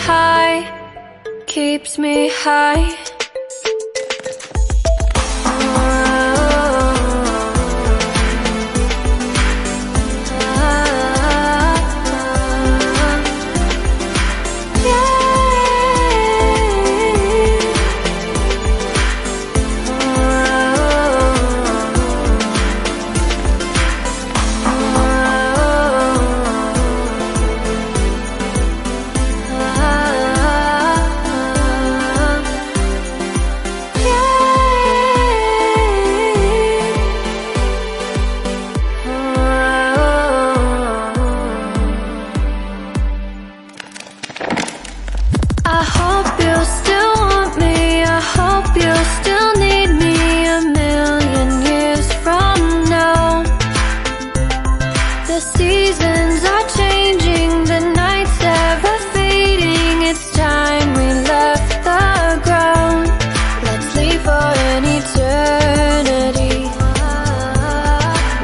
high, keeps me high. I hope you still want me, I hope you still need me a million years from now. The seasons are changing, the nights ever fading. It's time we left the ground. Let's leave for an eternity.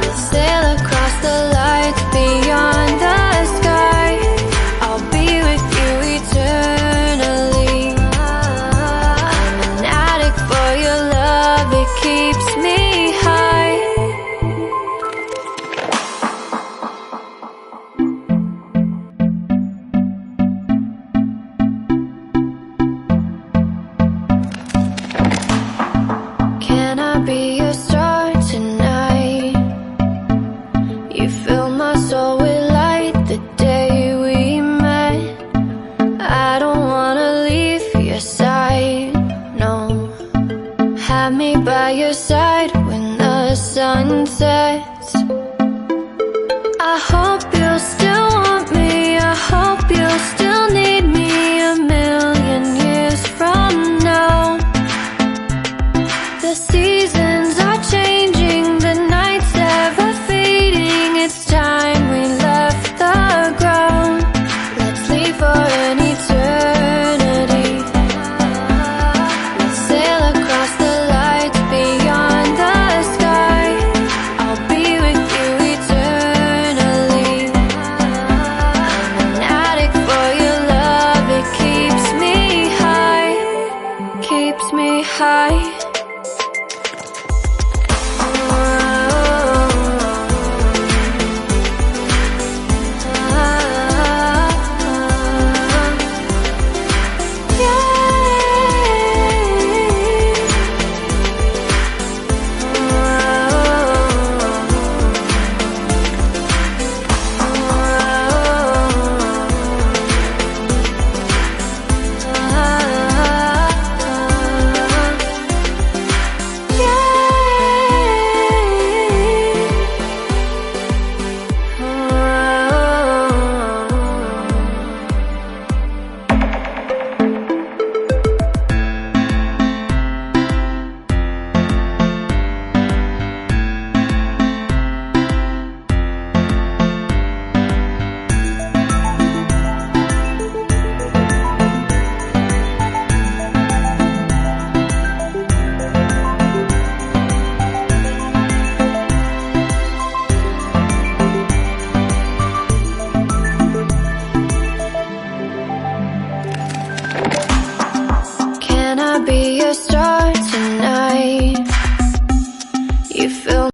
We'll sail across the lights beyond the sky. I'll be with you eternally. I'm an addict for your love, it keeps me high. Can I be your star tonight? You fill my soul with light the day we met. I don't wanna leave your side, no. Have me by your side when the sun sets. I hope you still want me, I hope you still need me a million years from now. The seasons are changing, the nights ever fading. It's time we left the ground. Let's leave for an eternity. We'll sail across the lights beyond the sky. I'll be with you eternally. I'm an addict for your love, it keeps me high, keeps me high. Can I be your star